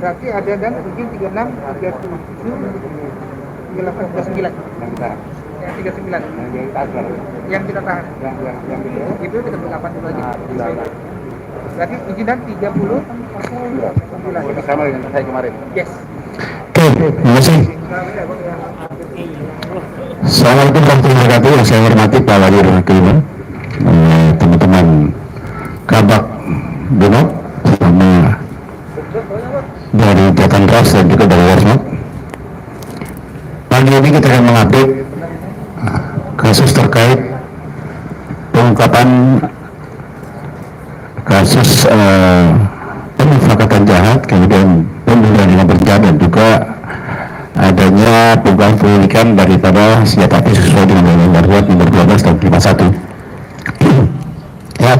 Berarti ada dan izin 36, 37, 38, 39. Yang 39. Yang kita tahan. Yang itu 38 dulu aja. Berarti izin dan 30. Sama dengan saya kemarin. Yes. Oke, terima kasih. Assalamualaikum warahmatullahi wabarakatuh. Yang saya hormati Pak Wali Kelima, teman-teman Kabak Binok, sama dari Jatan Ras dan juga dari Warsmot. Pagi ini kita akan mengupdate kasus terkait pengungkapan kasus pemufakatan jahat, kemudian pembunuhan dengan berencana, dan juga adanya dugaan pemilikan daripada senjata api sesuai dengan Undang-Undang Darurat nomor 12 tahun 51. Ya,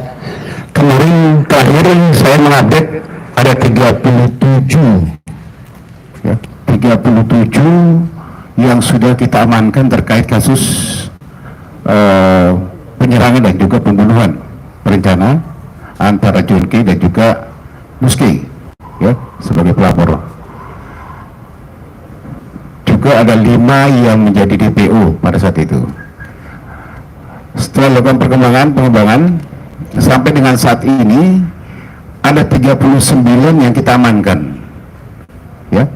kemarin terakhir saya mengupdate ada 37 ya, 37 yang sudah kita amankan terkait kasus penyerangan dan juga pembunuhan berencana antara Junki dan juga Muski ya, sebagai pelapor. Juga ada 5 yang menjadi DPO pada saat itu. Setelah dilakukan pengembangan sampai dengan saat ini ada 39 yang kita amankan ya,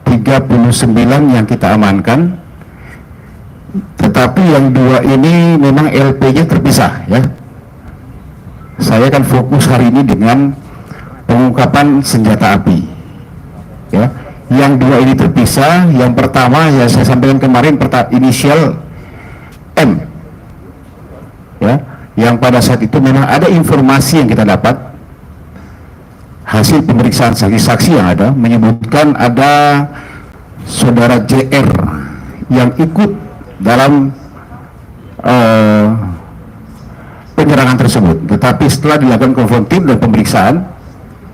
39 yang kita amankan, tetapi yang 2 ini memang LP-nya terpisah ya. Saya akan fokus hari ini dengan pengungkapan senjata api ya. Yang 2 ini terpisah. Yang pertama ya saya sampaikan kemarin, inisial M ya, yang pada saat itu memang ada informasi yang kita dapat hasil pemeriksaan saksi-saksi yang ada menyebutkan ada saudara JR yang ikut dalam penyerangan tersebut, tetapi setelah dilakukan konfrontir dan pemeriksaan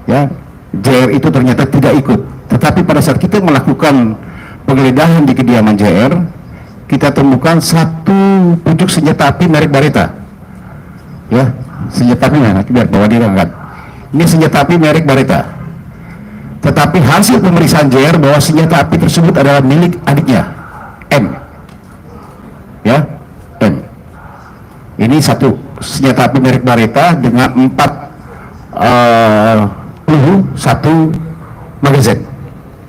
ya, JR itu ternyata tidak ikut. Tetapi pada saat kita melakukan penggeledahan di kediaman JR, kita temukan satu pucuk senjata api merek Beretta ya, senjata api biar bawa dia angkat. Ini senjata api merek Beretta, tetapi hasil pemeriksaan JR bahwa senjata api tersebut adalah milik adiknya M ya, M. Ini satu senjata api merek Beretta dengan 4 peluru, 1 magazine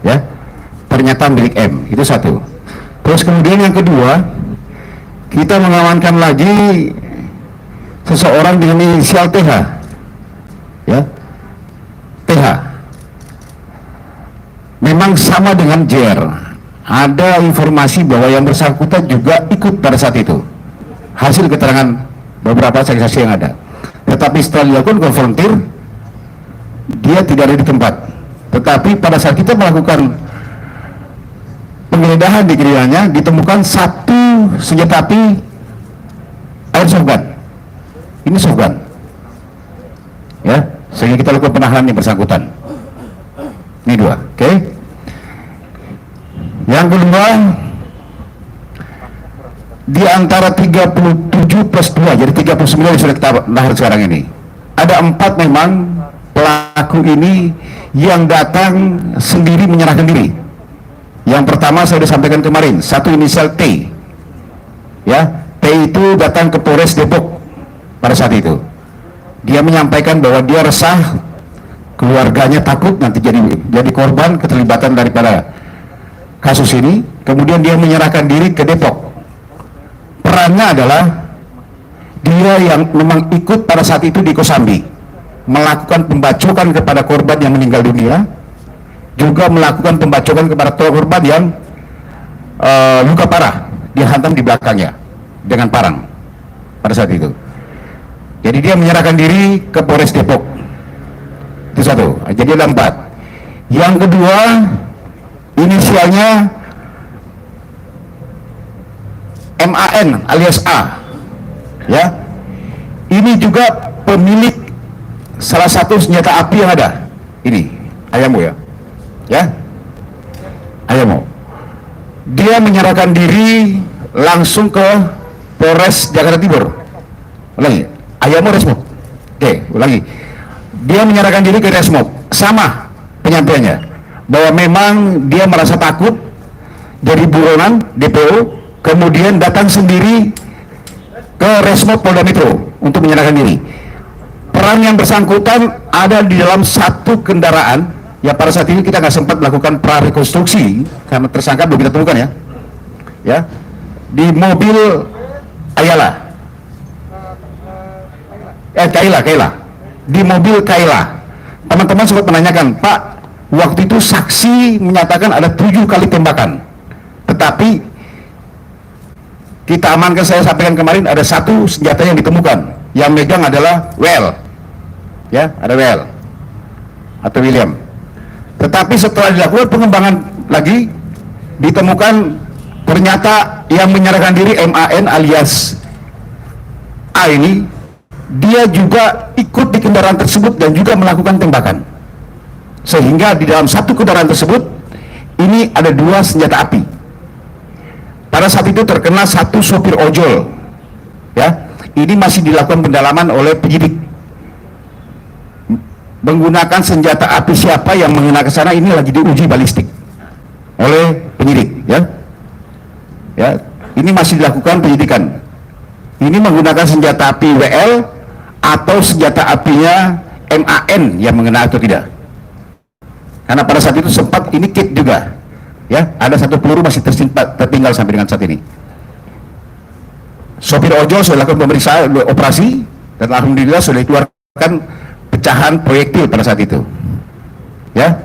ya, ternyata milik M. Itu satu. Terus kemudian yang kedua, kita mengamankan lagi seseorang dengan inisial TH ya, TH memang sama dengan JR. Ada informasi bahwa yang bersangkutan juga ikut pada saat itu, hasil keterangan beberapa saksi-saksi yang ada. Tetapi setelah dilakukan konfrontir, dia tidak ada di tempat. Tetapi pada saat kita melakukan penggeledahan di kediamannya, ditemukan satu senjata api airsoft gun. Ini soft gun ya, sehingga kita lakukan penahanan yang bersangkutan. Ini 2, oke. Yang kedua, di antara 37 plus 2, jadi 39 yang sudah kita lahir sekarang ini, ada 4 memang pelaku ini yang datang sendiri menyerahkan diri. Yang pertama saya sudah sampaikan kemarin, satu inisial T ya, T itu datang ke Polres Depok pada saat itu. Dia menyampaikan bahwa dia resah, keluarganya takut nanti jadi korban keterlibatan daripada kasus ini. Kemudian dia menyerahkan diri ke Depok. Perannya adalah dia yang memang ikut pada saat itu di Kosambi, melakukan pembacokan kepada korban yang meninggal dunia, juga melakukan pembacokan kepada korban yang luka parah, dihantam di belakangnya dengan parang pada saat itu. Jadi dia menyerahkan diri ke Polres Depok. Itu satu. Jadi ada 4. Yang kedua, inisialnya MAN alias A ya, ini juga pemilik salah satu senjata api yang ada. Ini Ayamo ya, Ayamo. Dia menyerahkan diri langsung ke Polres Jakarta Timur. Lagi Ayamo respon. Oke, ulangi. Dia menyerahkan diri ke Resmob. Sama penyampaiannya, bahwa memang dia merasa takut dari buronan DPO, kemudian datang sendiri ke Resmob Polda Metro untuk menyerahkan diri. Peran yang bersangkutan ada di dalam satu kendaraan. Ya, pada saat ini kita nggak sempat melakukan prarekonstruksi karena tersangka belum kita temukan ya. Ya, di mobil Ayala. Kaila. Di mobil Kaila. Teman-teman sempat menanyakan, Pak, waktu itu saksi menyatakan ada 7 kali tembakan. Tetapi kita amankan, saya sampaikan kemarin, ada satu senjata yang ditemukan. Yang megang adalah WL. Ya, ada WL atau William. Tetapi setelah dilakukan pengembangan lagi, ditemukan ternyata yang menyerahkan diri MAN alias A ini, dia juga ikut di kendaraan tersebut dan juga melakukan tembakan. Sehingga di dalam satu kendaraan tersebut, ini ada 2 senjata api. Pada saat itu terkena satu sopir ojol. Ya, ini masih dilakukan pendalaman oleh penyidik. Menggunakan senjata api siapa yang mengenai ke sana, ini lagi diuji balistik oleh penyidik. Ya, ini masih dilakukan penyidikan. Ini menggunakan senjata api WL atau senjata apinya MAN yang mengenai atau tidak. Karena pada saat itu sempat ini kit juga. Ya, ada satu peluru masih tertinggal sampai dengan saat ini. Sopir ojol sudah lakukan pemeriksaan operasi dan alhamdulillah sudah dikeluarkan pecahan proyektil pada saat itu. Ya,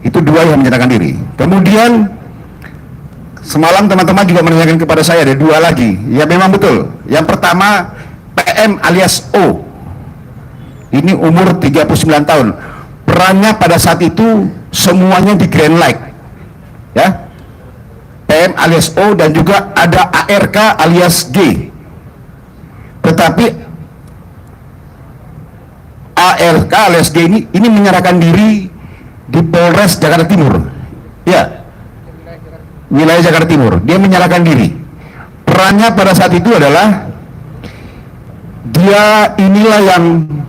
itu 2 yang menyerahkan diri. Kemudian semalam teman-teman juga menanyakan kepada saya, ada 2 lagi. Ya, memang betul. Yang pertama PM alias O. Ini umur 39 tahun. Perannya pada saat itu semuanya di Grand Light. Ya, PM alias O dan juga ada ARK alias G. Tetapi ARK alias G ini menyerahkan diri di Polres Jakarta Timur. Ya, wilayah Jakarta Timur. Dia menyerahkan diri. Perannya pada saat itu adalah dia inilah yang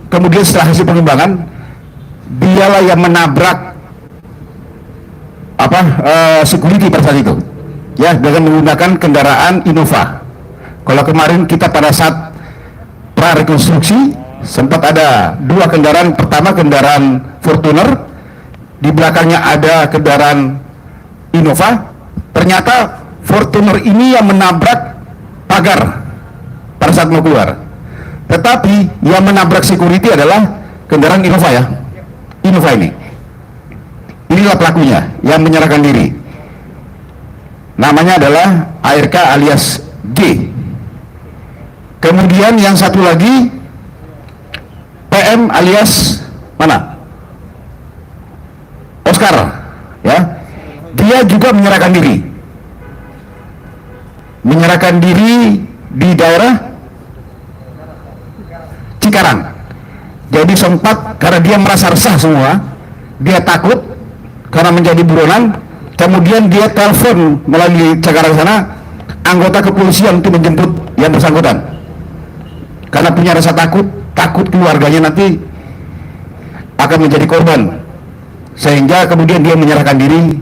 kemudian setelah hasil pengembangan, dialah yang menabrak security pada saat itu, ya, dengan menggunakan kendaraan Innova. Kalau kemarin kita pada saat prarekonstruksi sempat ada 2 kendaraan. Pertama kendaraan Fortuner, di belakangnya ada kendaraan Innova. Ternyata Fortuner ini yang menabrak pagar pada saat mau keluar. Tetapi yang menabrak security adalah kendaraan Innova, ya, Innova ini. Inilah pelakunya yang menyerahkan diri. Namanya adalah ARK alias G. Kemudian yang satu lagi PM alias mana? Oscar, ya. Dia juga menyerahkan diri. Menyerahkan diri di daerah Cikarang. Jadi sempat karena dia merasa resah semua, dia takut karena menjadi buronan, kemudian dia telepon melalui Cikarang sana anggota kepolisian untuk menjemput yang bersangkutan. Karena punya rasa takut keluarganya nanti akan menjadi korban, sehingga kemudian dia menyerahkan diri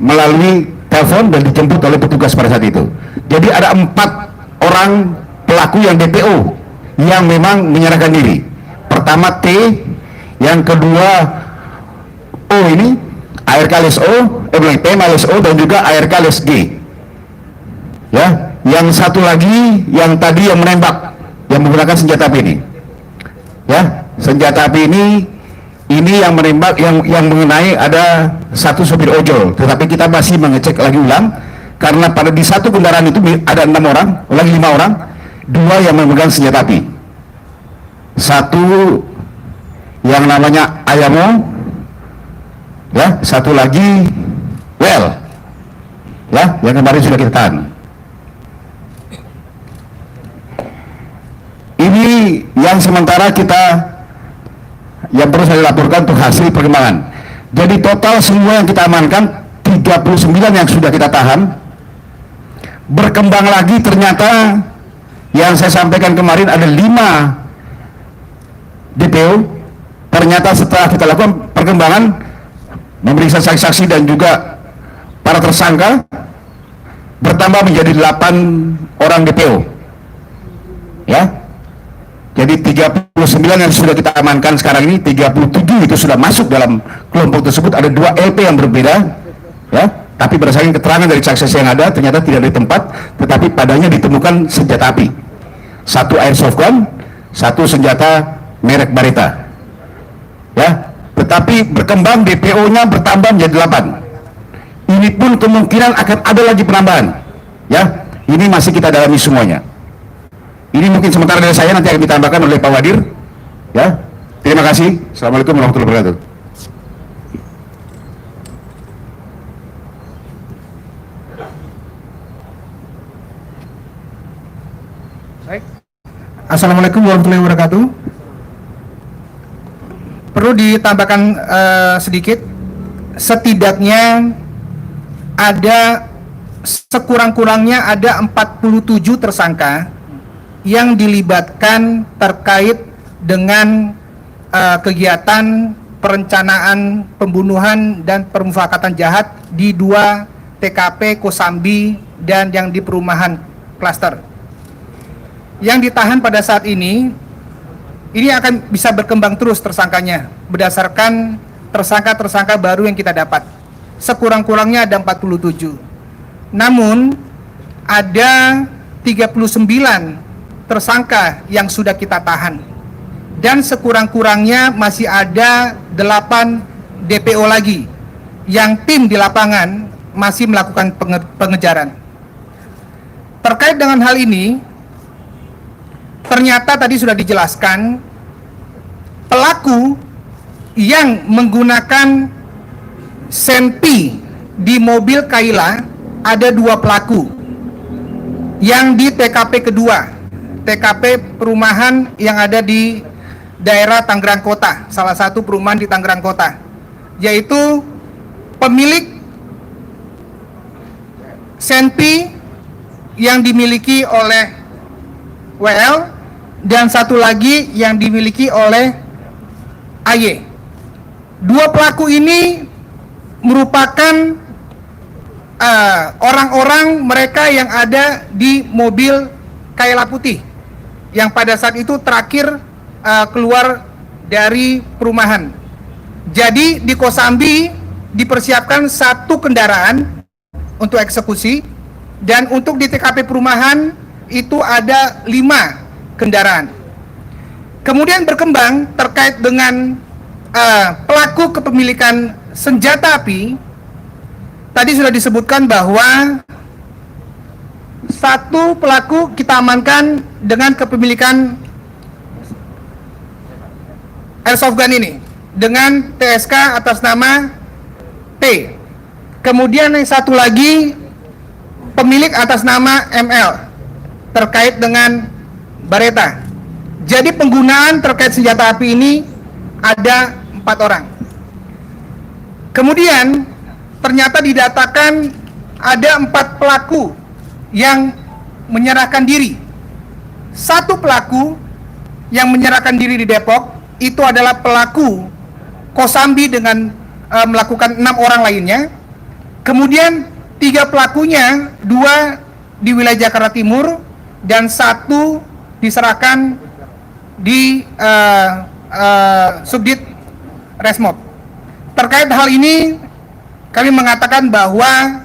melalui telepon dan dijemput oleh petugas pada saat itu. Jadi ada 4 orang pelaku yang DPO yang memang menyerahkan diri. Pertama T, yang kedua O ini ARK alias O, PM alias O dan juga ARK alias G. Ya, yang satu lagi yang tadi yang menembak, yang menggunakan senjata api ini. Ya, senjata api ini yang menembak, yang mengenai ada satu sopir ojol. Tetapi kita masih mengecek lagi ulang karena pada di satu kendaraan itu ada 6 orang, lagi 5 orang, 2 yang memegang senjata api. Satu yang namanya Ayamo, ya, satu lagi Well, ya, yang kemarin sudah kita tahan. Ini yang sementara yang perlu saya laporkan untuk hasil perkembangan. Jadi total semua yang kita amankan 39 yang sudah kita tahan. Berkembang lagi ternyata yang saya sampaikan kemarin ada 5 DPO. Ternyata setelah kita lakukan perkembangan, memeriksa saksi-saksi dan juga para tersangka, bertambah menjadi 8 orang DPO. Ya. Jadi 39 yang sudah kita amankan sekarang ini, 37 itu sudah masuk dalam kelompok tersebut. Ada 2 LP yang berbeda, ya. Tapi berdasarkan keterangan dari saksi yang ada, ternyata tidak di tempat, tetapi padanya ditemukan senjata api. 1 airsoft gun, 1 senjata merek Beretta. Ya, tetapi berkembang DPO-nya bertambah menjadi 8. Ini pun kemungkinan akan ada lagi penambahan. Ya, ini masih kita dalami semuanya. Ini mungkin sementara dari saya, nanti akan ditambahkan oleh Pak Wadir. Ya, terima kasih. Assalamualaikum warahmatullahi wabarakatuh. Baik. Assalamualaikum warahmatullahi wabarakatuh. Perlu ditambahkan sedikit, setidaknya ada sekurang-kurangnya ada 47 tersangka yang dilibatkan terkait dengan kegiatan perencanaan pembunuhan dan permufakatan jahat di 2 TKP Kosambi dan yang di perumahan klaster. Yang ditahan pada saat ini akan bisa berkembang terus tersangkanya berdasarkan tersangka-tersangka baru yang kita dapat. Sekurang-kurangnya ada 47. Namun ada 39 tersangka yang sudah kita tahan. Dan sekurang-kurangnya masih ada 8 DPO lagi yang tim di lapangan masih melakukan pengejaran. Terkait dengan hal ini, ternyata tadi sudah dijelaskan pelaku yang menggunakan senpi di mobil Kaila ada 2 pelaku yang di TKP kedua, TKP perumahan yang ada di daerah Tangerang Kota, salah satu perumahan di Tangerang Kota, yaitu pemilik senpi yang dimiliki oleh WL dan satu lagi yang dimiliki oleh AY. 2 pelaku ini merupakan orang-orang mereka yang ada di mobil Kaila putih yang pada saat itu terakhir keluar dari perumahan. Jadi di Kosambi dipersiapkan 1 kendaraan untuk eksekusi, dan untuk di TKP perumahan itu ada 5 kendaraan. Kemudian berkembang terkait dengan pelaku kepemilikan senjata api. Tadi sudah disebutkan bahwa 1 pelaku kita amankan dengan kepemilikan airsoft gun ini dengan TSK atas nama T. Kemudian yang 1 lagi pemilik atas nama ML terkait dengan Beretta. Jadi penggunaan terkait senjata api ini ada 4 orang. Kemudian ternyata didatakan ada 4 pelaku yang menyerahkan diri. 1 pelaku yang menyerahkan diri di Depok itu adalah pelaku Kosambi dengan melakukan 6 orang lainnya. Kemudian 3 pelakunya, 2 di wilayah Jakarta Timur dan 1 diserahkan di Subdit Resmob. Terkait hal ini kami mengatakan bahwa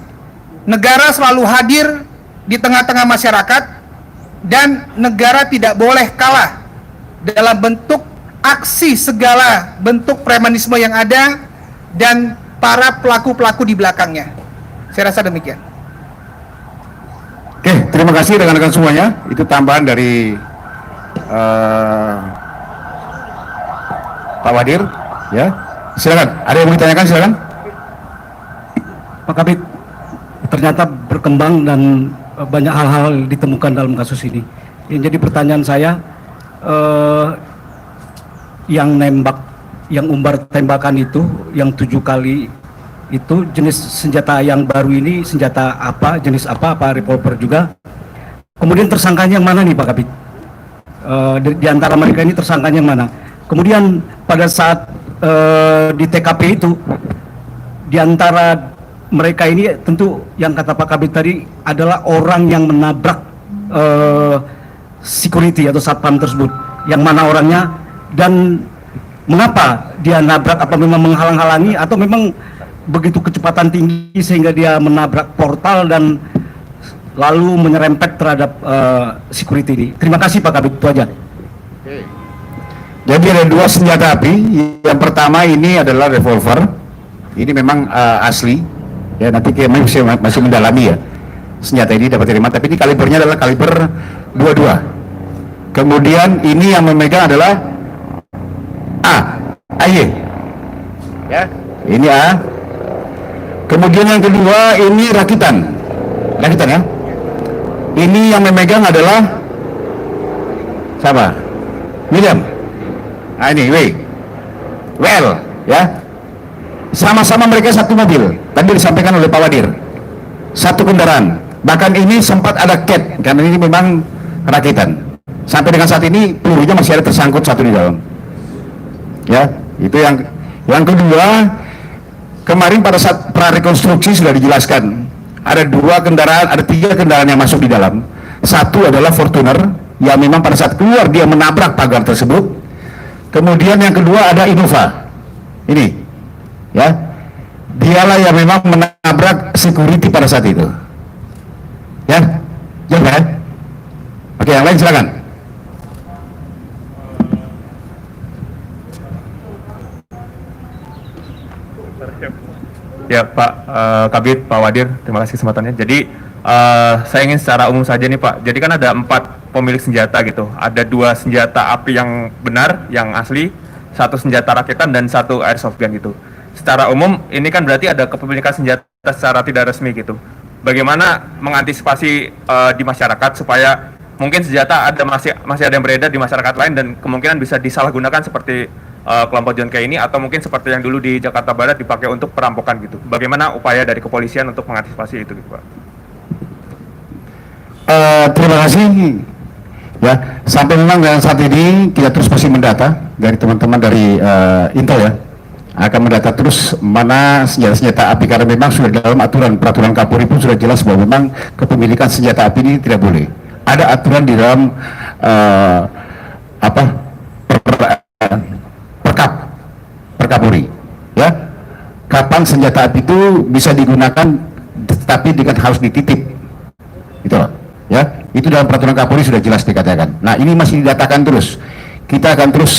negara selalu hadir di tengah-tengah masyarakat dan negara tidak boleh kalah dalam bentuk aksi segala bentuk premanisme yang ada dan para pelaku-pelaku di belakangnya. Saya rasa demikian. Oke, terima kasih rekan-rekan semuanya. Itu tambahan dari Pak Wadir. Ya, silakan. Ada yang mau ditanyakan? Silakan. Pak Kabit, ternyata berkembang dan banyak hal-hal ditemukan dalam kasus ini. Yang jadi pertanyaan saya, yang nembak, yang umbar tembakan itu, yang 7 kali itu jenis senjata yang baru ini senjata apa, jenis apa revolver juga. Kemudian tersangkanya yang mana nih Pak Kabit? Di antara mereka ini tersangkanya yang mana? Kemudian pada saat di TKP itu, di antara mereka ini tentu yang kata Pak Kabit tadi adalah orang yang menabrak security atau satpam tersebut. Yang mana orangnya dan mengapa dia nabrak, apa memang menghalang-halangi atau memang begitu kecepatan tinggi sehingga dia menabrak portal dan lalu menyerempet terhadap security ini. Terima kasih Pak Kabit, itu aja. Jadi ada dua senjata api. Yang pertama ini adalah revolver. Ini memang asli. Ya, nanti kita masih mendalami ya. Senjata ini dapat terima, tapi ini kalibernya adalah kaliber 22. Kemudian ini yang memegang adalah AY. Ya, ini A. Kemudian yang kedua ini rakitan ya. Ini yang memegang adalah siapa? William. Nah ini WL ya. Sama-sama mereka satu mobil. Tadi disampaikan oleh Pak Wadir. Satu kendaraan. Bahkan ini sempat ada cat karena ini memang rakitan. Sampai dengan saat ini pelurunya masih ada tersangkut satu di dalam. Ya, itu yang kedua. Kemarin pada saat prarekonstruksi sudah dijelaskan ada tiga kendaraan yang masuk di dalam. Satu adalah Fortuner yang memang pada saat keluar dia menabrak pagar tersebut. Kemudian yang kedua ada Innova. Ini, ya, dialah yang memang menabrak security pada saat itu. Ya, jangan. Oke, yang lain silakan. Ya Pak Kabit, Pak Wadir, terima kasih kesempatannya. Jadi saya ingin secara umum saja nih Pak. Jadi kan ada 4 pemilik senjata gitu. Ada 2 senjata api yang benar, yang asli, 1 senjata rakitan dan 1 airsoft gun gitu. Secara umum ini kan berarti ada kepemilikan senjata secara tidak resmi gitu. Bagaimana mengantisipasi di masyarakat supaya mungkin senjata masih ada yang beredar di masyarakat lain dan kemungkinan bisa disalahgunakan seperti kelompok John K ini atau mungkin seperti yang dulu di Jakarta Barat dipakai untuk perampokan gitu. Bagaimana upaya dari kepolisian untuk mengantisipasi itu gitu Pak? Terima kasih. Ya, sampai memang dengan saat ini kita terus masih mendata dari teman-teman dari Intel ya, akan mendata terus mana senjata-senjata api karena memang sudah dalam peraturan Kapolri pun sudah jelas bahwa memang kepemilikan senjata api ini tidak boleh. Ada aturan di dalam Perkapolri, ya, kapan senjata api itu bisa digunakan, tetapi harus dititip, gitu loh, ya, itu dalam peraturan Kapolri sudah jelas dikatakan. Nah ini masih didatakan terus, kita akan terus